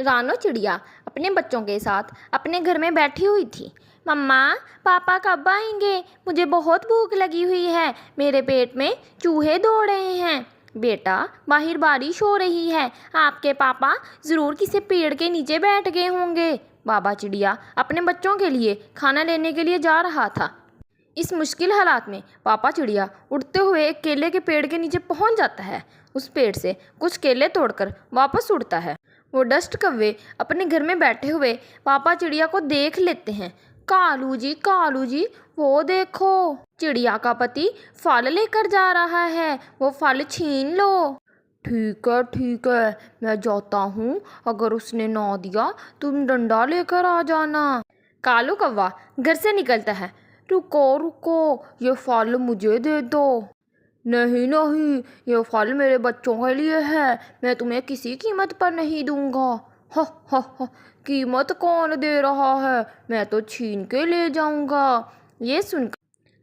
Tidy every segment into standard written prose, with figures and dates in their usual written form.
रानो चिड़िया अपने बच्चों के साथ अपने घर में बैठी हुई थी। मम्मा, पापा कब आएंगे? मुझे बहुत भूख लगी हुई है। मेरे पेट में चूहे दौड़ रहे हैं। बेटा, बाहर बारिश हो रही है। आपके पापा ज़रूर किसी पेड़ के नीचे बैठ गए होंगे। बाबा चिड़िया अपने बच्चों के लिए खाना लेने के लिए जा रहा था। इस मुश्किल हालात में पापा चिड़िया उड़ते हुए एक केले के पेड़ के नीचे पहुंच जाता है। उस पेड़ से कुछ केले तोड़कर वापस उड़ता है। वो डस्ट कौवे अपने घर में बैठे हुए पापा चिड़िया को देख लेते हैं। कालू जी, वो देखो, चिड़िया का पति फल लेकर जा रहा है। वो फल छीन लो। ठीक है, मैं जाता हूँ। अगर उसने ना दिया तुम डंडा लेकर आ जाना। कालू कौवा घर से निकलता है। रुको, ये फल मुझे दे दो। नहीं, ये फल मेरे बच्चों के लिए है। मैं तुम्हें किसी कीमत पर नहीं दूंगा। हा, कीमत कौन दे रहा है? मैं तो छीन के ले जाऊंगा। ये सुनकर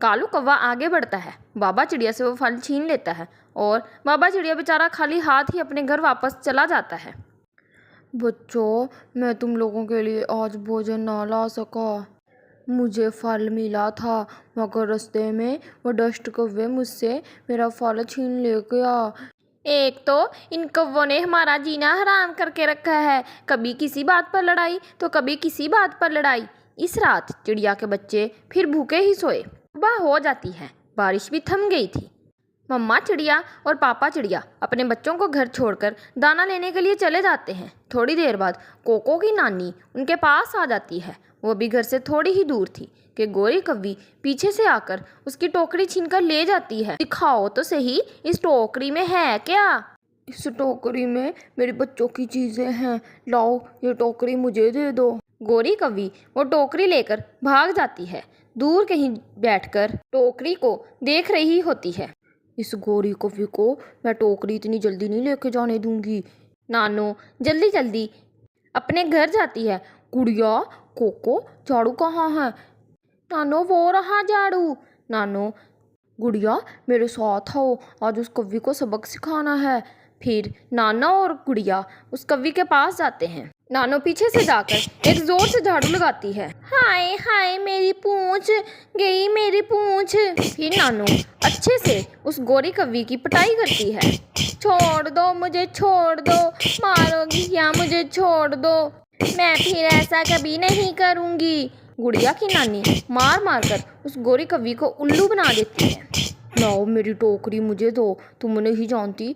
कालू कौवा आगे बढ़ता है। बाबा चिड़िया से वो फल छीन लेता है और बाबा चिड़िया बेचारा खाली हाथ ही अपने घर वापस चला जाता है। बच्चों, मैं तुम लोगों के लिए आज भोजन ना ला सका। मुझे फल मिला था, मगर रास्ते में वो डस्ट कौवे मुझसे मेरा फल छीन ले गया। एक तो इन कौवों ने हमारा जीना हराम करके रखा है। कभी किसी बात पर लड़ाई तो कभी किसी बात पर लड़ाई। इस रात चिड़िया के बच्चे फिर भूखे ही सोए। सुबह हो जाती है। बारिश भी थम गई थी। मम्मा चिड़िया और पापा चिड़िया अपने बच्चों को घर छोड़कर दाना लेने के लिए चले जाते हैं। थोड़ी देर बाद कोको की नानी उनके पास आ जाती है। वो भी घर से थोड़ी ही दूर थी कि गोरी कौवी पीछे से आकर उसकी टोकरी छीनकर ले जाती है। दिखाओ तो सही, इस टोकरी में है क्या? इस टोकरी में मेरे बच्चों की चीज़ें हैं। लाओ, ये टोकरी मुझे दे दो। गोरी कौवी वो टोकरी लेकर भाग जाती है। दूर कहीं बैठकर टोकरी को देख रही होती है। इस गोरी कौवी को मैं टोकरी इतनी जल्दी नहीं लेके जाने दूंगी। नानो जल्दी अपने घर जाती है। गुड़िया, कोको, झाड़ू कहाँ है? नानो, वो रहा झाड़ू। नानो, गुड़िया मेरे साथ आओ, आज उस कौवी को सबक सिखाना है। फिर नाना और गुड़िया उस कौवी के पास जाते हैं। नानो पीछे से जाकर एक जोर से झाड़ू लगाती है। हाय, मेरी पूंछ गई, मेरी पूंछ। फिर नानो अच्छे से उस गोरी कौवी की पिटाई करती है। छोड़ दो मुझे, छोड़ दो, मारोगी या मुझे छोड़ दो। मैं फिर ऐसा कभी नहीं करूँगी। गुड़िया की नानी मार कर उस गोरी कौवी को उल्लू बना देती है। लाओ, मेरी टोकरी मुझे दो। तुम नहीं जानती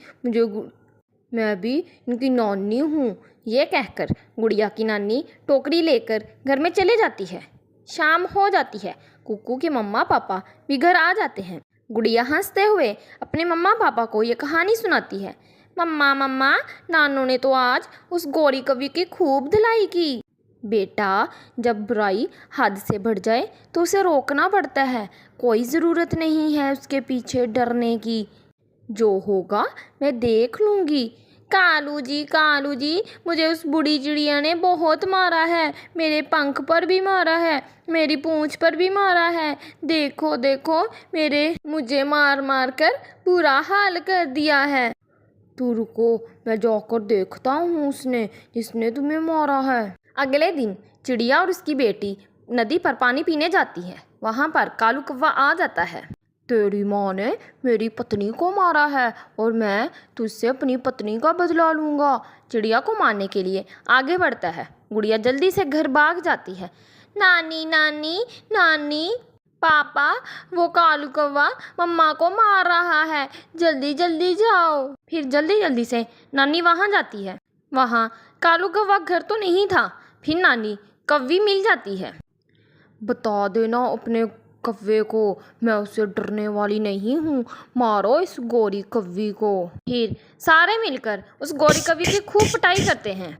मैं भी इनकी नानी हूँ। ये कहकर गुड़िया की नानी टोकरी लेकर घर में चले जाती है। शाम हो जाती है। कुक्कू के मम्मा पापा भी घर आ जाते हैं। गुड़िया हंसते हुए अपने मम्मा पापा को ये कहानी सुनाती है। मम्मा, नानू ने तो आज उस गोरी कौवी की खूब धुलाई की। बेटा, जब बुराई हद से बढ़ जाए तो उसे रोकना पड़ता है। कोई ज़रूरत नहीं है उसके पीछे डरने की। जो होगा मैं देख लूँगी। कालू जी, मुझे उस बूढ़ी चिड़िया ने बहुत मारा है। मेरे पंख पर भी मारा है, मेरी पूंछ पर भी मारा है। देखो, मुझे मार कर बुरा हाल कर दिया है। तू रुको, मैं जाकर देखता हूँ उसने जिसने तुम्हें मारा है। अगले दिन चिड़िया और उसकी बेटी नदी पर पानी पीने जाती है। वहाँ पर कालू कौवा आ जाता है। तेरी माँ ने मेरी पत्नी को मारा है और मैं तुझसे अपनी पत्नी का बदला लूँगा। चिड़िया को मारने के लिए आगे बढ़ता है। गुड़िया जल्दी से घर भाग जाती है। नानी, पापा, वो कालू कौवा मम्मा को मार रहा है। जल्दी जाओ। फिर जल्दी से नानी वहाँ जाती है। वहाँ कालू कौवा घर तो नहीं था। फिर नानी कौवी मिल जाती है। बता देना अपने कौवे को, मैं उससे डरने वाली नहीं हूँ। मारो इस गोरी कौवी को। फिर सारे मिलकर उस गोरी कौवी की खूब पिटाई करते हैं।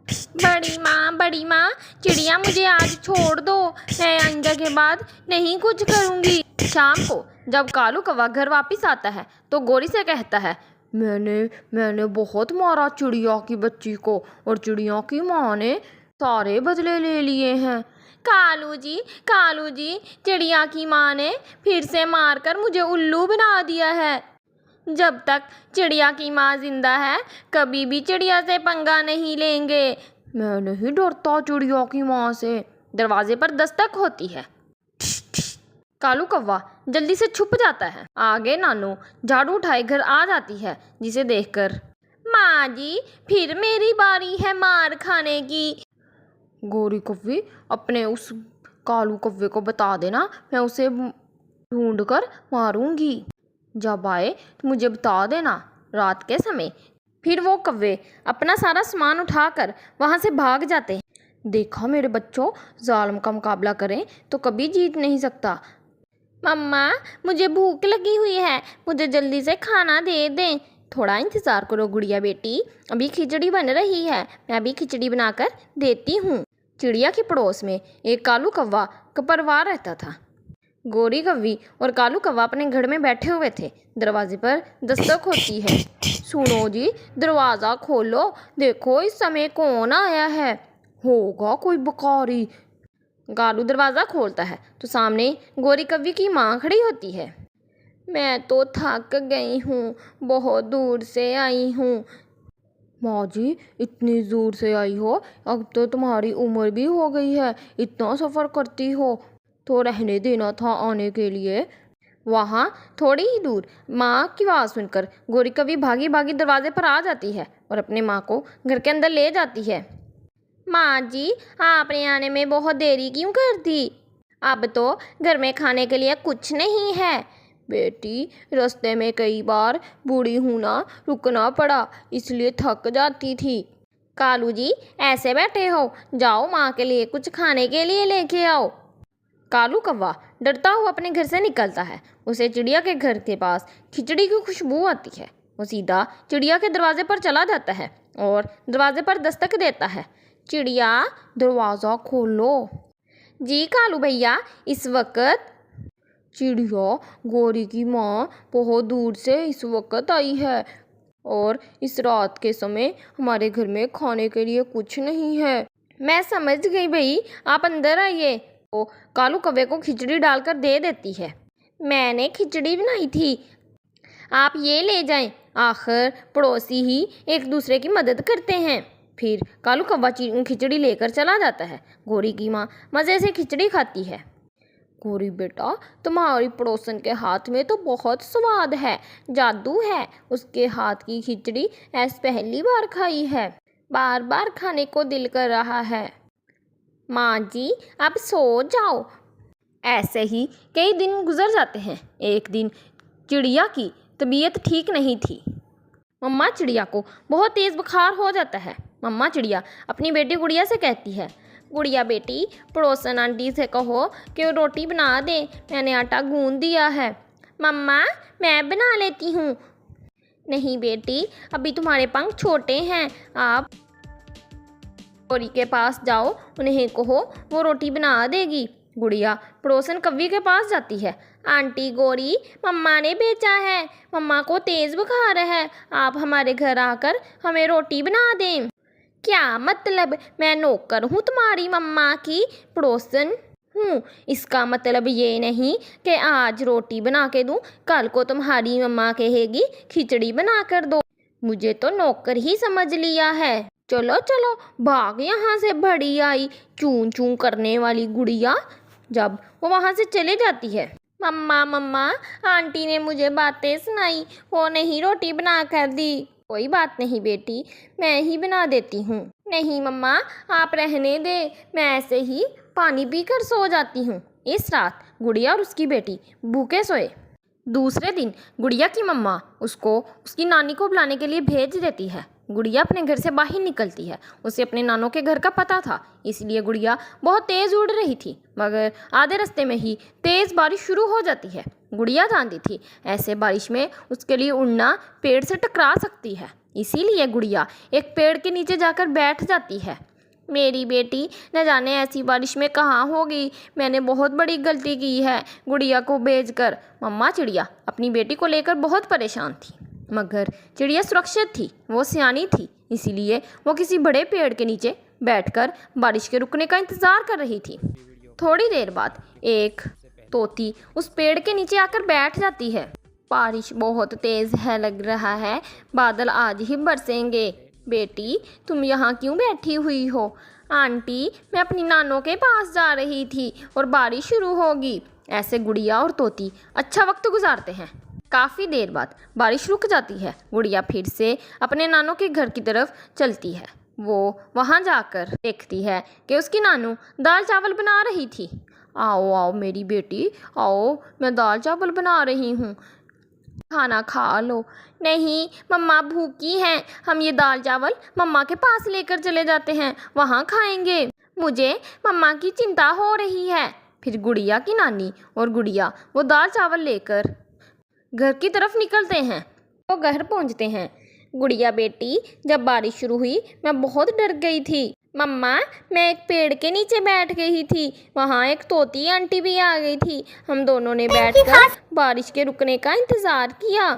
बड़ी माँ, चिड़िया मुझे आज छोड़ दो। मैं आइंदा के बाद नहीं कुछ करूँगी। शाम को जब कालू कौवा घर वापस आता है तो गोरी से कहता है, मैंने बहुत मारा चिड़िया की बच्ची को और चिड़िया की माँ ने सारे बदले ले लिए हैं। कालू जी, चिड़िया की माँ ने फिर से मारकर मुझे उल्लू बना दिया है। जब तक चिड़िया की माँ जिंदा है कभी भी चिड़िया से पंगा नहीं लेंगे। मैं नहीं डरता चिड़िया की माँ से। दरवाजे पर दस्तक होती है। कालू कौवा जल्दी से छुप जाता है। आगे नानू झाड़ू उठाए घर आ जाती है, जिसे देखकर माँ जी फिर मेरी बारी है मार खाने की। गोरी कौवे अपने उस कालू कौवे को बता देना, मैं उसे ढूंढ कर मारूंगी। जब आए तो मुझे बता देना रात के समय। फिर वो कौवे अपना सारा सामान उठाकर वहाँ से भाग जाते हैं। देखा मेरे बच्चों, जालिम का मुकाबला करें तो कभी जीत नहीं सकता। मम्मा मुझे भूख लगी हुई है, मुझे जल्दी से खाना दे दें। थोड़ा इंतज़ार करो गुड़िया बेटी, अभी खिचड़ी बन रही है, मैं अभी खिचड़ी बनाकर देती हूँ। चिड़िया के पड़ोस में एक कालू कौवा का परिवार रहता था। गोरी कौवी और कालू कौवा अपने घर में बैठे हुए थे। दरवाजे पर दस्तक होती है। सुनो जी, दरवाज़ा खोलो, देखो इस समय कौन आया है। होगा कोई बकारी। कालू दरवाज़ा खोलता है तो सामने गोरी कौवी की माँ खड़ी होती है। मैं तो थक गई हूँ, बहुत दूर से आई हूँ। माँ जी इतनी दूर से आई हो, अब तो तुम्हारी उम्र भी हो गई है, इतना सफ़र करती हो तो रहने देना था आने के लिए। वहाँ थोड़ी ही दूर माँ की आवाज़ सुनकर गोरी कौवी भागी भागी दरवाजे पर आ जाती है और अपने माँ को घर के अंदर ले जाती है। माँ जी आपने आने में बहुत देरी क्यों कर दी? अब तो घर में खाने के लिए कुछ नहीं है। बेटी रास्ते में कई बार बूढ़ी हूँ ना, रुकना पड़ा, इसलिए थक जाती थी। कालू जी ऐसे बैठे हो, जाओ माँ के लिए कुछ खाने के लिए लेके आओ। कालू कौवा डरता हुआ अपने घर से निकलता है। उसे चिड़िया के घर के पास खिचड़ी की खुशबू आती है। वो सीधा चिड़िया के दरवाजे पर चला जाता है और दरवाजे पर दस्तक देता है। चिड़िया दरवाज़ा खोलो। जी कालू भैया, इस वक्त। चिड़िया गोरी की माँ बहुत दूर से इस वक्त आई है और इस रात के समय हमारे घर में खाने के लिए कुछ नहीं है। मैं समझ गई भई, आप अंदर आइए। तो कालू कौवे को खिचड़ी डालकर दे देती है। मैंने खिचड़ी बनाई थी, आप ये ले जाएं। आखिर पड़ोसी ही एक दूसरे की मदद करते हैं। फिर कालू कौवा खिचड़ी लेकर चला जाता है। गोरी की माँ मज़े से खिचड़ी खाती है। गोरी बेटा, तुम्हारी पड़ोसन के हाथ में तो बहुत स्वाद है, जादू है, उसके हाथ की खिचड़ी ऐसे पहली बार खाई है, बार बार खाने को दिल कर रहा है। माँ जी अब सो जाओ। ऐसे ही कई दिन गुजर जाते हैं। एक दिन चिड़िया की तबीयत ठीक नहीं थी। मम्मा चिड़िया को बहुत तेज़ बुखार हो जाता है। मम्मा चिड़िया अपनी बेटी गुड़िया से कहती है, गुड़िया बेटी पड़ोसन आंटी से कहो कि वो रोटी बना दे, मैंने आटा गूंद दिया है। मम्मा मैं बना लेती हूँ। नहीं बेटी, अभी तुम्हारे पंख छोटे हैं, आप गोरी के पास जाओ, उन्हें कहो वो रोटी बना देगी। गुड़िया पड़ोसन कौवी के पास जाती है। आंटी गोरी, मम्मा ने भेजा है, मम्मा को तेज़ बुखार है, आप हमारे घर आकर हमें रोटी बना दें। क्या मतलब, मैं नौकर हूँ तुम्हारी मम्मा की, पड़ोसन हूँ। इसका मतलब ये नहीं कि आज रोटी बना के दूँ, कल को तुम्हारी मम्मा कहेगी खिचड़ी बना कर दो। मुझे तो नौकर ही समझ लिया है। चलो चलो भाग यहाँ से, बड़ी आई चूं चूं करने वाली गुड़िया। जब वो वहाँ से चले जाती है, मम्मा मम्मा आंटी ने मुझे बातें सुनाई, वो नहीं रोटी बना कर दी। कोई बात नहीं बेटी, मैं ही बना देती हूँ। नहीं मम्मा आप रहने दे, मैं ऐसे ही पानी पीकर सो जाती हूँ। इस रात गुड़िया और उसकी बेटी भूखे सोए। दूसरे दिन गुड़िया की मम्मा उसको उसकी नानी को बुलाने के लिए भेज देती है। गुड़िया अपने घर से बाहर निकलती है। उसे अपने नानों के घर का पता था, इसलिए गुड़िया बहुत तेज़ उड़ रही थी, मगर आधे रास्ते में ही तेज़ बारिश शुरू हो जाती है। गुड़िया जानती थी ऐसे बारिश में उसके लिए उड़ना पेड़ से टकरा सकती है, इसीलिए गुड़िया एक पेड़ के नीचे जाकर बैठ जाती है। मेरी बेटी न जाने ऐसी बारिश में कहाँ होगी, मैंने बहुत बड़ी गलती की है गुड़िया को भेजकर। मम्मा चिड़िया अपनी बेटी को लेकर बहुत परेशान थी, मगर चिड़िया सुरक्षित थी, वो सियानी थी, इसीलिए वो किसी बड़े पेड़ के नीचे बैठकर बारिश के रुकने का इंतज़ार कर रही थी। थोड़ी देर बाद एक तोती उस पेड़ के नीचे आकर बैठ जाती है। बारिश बहुत तेज़ है, लग रहा है बादल आज ही बरसेंगे। बेटी, तुम यहाँ क्यों बैठी हुई हो? आंटी, मैं अपनी नानों के पास जा रही थी और बारिश शुरू होगी। ऐसे गुड़िया और तोती अच्छा वक्त गुजारते हैं। काफ़ी देर बाद बारिश रुक जाती है। गुड़िया फिर से अपने नानों के घर की तरफ चलती है। वो वहाँ जाकर देखती है कि उसकी नानू दाल चावल बना रही थी। आओ आओ मेरी बेटी, आओ, मैं दाल चावल बना रही हूँ, खाना खा लो। नहीं मम्मा, भूखी हैं, हम ये दाल चावल मम्मा के पास लेकर चले जाते हैं, वहाँ खाएंगे। मुझे मम्मा की चिंता हो रही है। फिर गुड़िया की नानी और गुड़िया वो दाल चावल लेकर घर की तरफ निकलते हैं। वो घर पहुँचते हैं। गुड़िया बेटी, जब बारिश शुरू हुई मैं बहुत डर गई थी। मम्मा, मैं एक पेड़ के नीचे बैठ गई थी, वहाँ एक तोती आंटी भी आ गई थी। हम दोनों ने बैठकर बारिश के रुकने का इंतज़ार किया।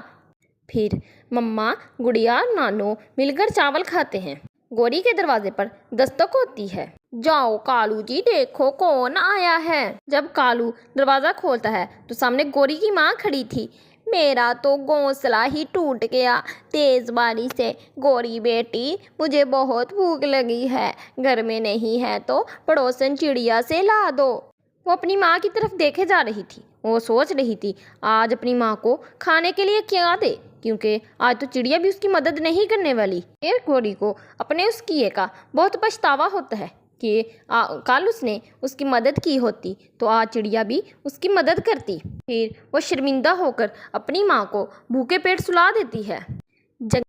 फिर मम्मा, गुड़िया और नानो मिलकर चावल खाते हैं। गौरी के दरवाजे पर दस्तक होती है। जाओ कालू जी, देखो कौन आया है। जब कालू दरवाज़ा खोलता है तो सामने गौरी की माँ खड़ी थी। मेरा तो घोंसला ही टूट गया तेज़ बारिश से। गौरी बेटी, मुझे बहुत भूख लगी है, घर में नहीं है तो पड़ोसन चिड़िया से ला दो। वो अपनी माँ की तरफ देखे जा रही थी। वो सोच रही थी आज अपनी माँ को खाने के लिए क्या दे, क्योंकि आज तो चिड़िया भी उसकी मदद नहीं करने वाली। फिर गौरी को अपने उस किए का बहुत पछतावा होता है कि कल उसने उसकी मदद की होती तो आज चिड़िया भी उसकी मदद करती। फिर वो शर्मिंदा होकर अपनी माँ को भूखे पेट सुला देती है।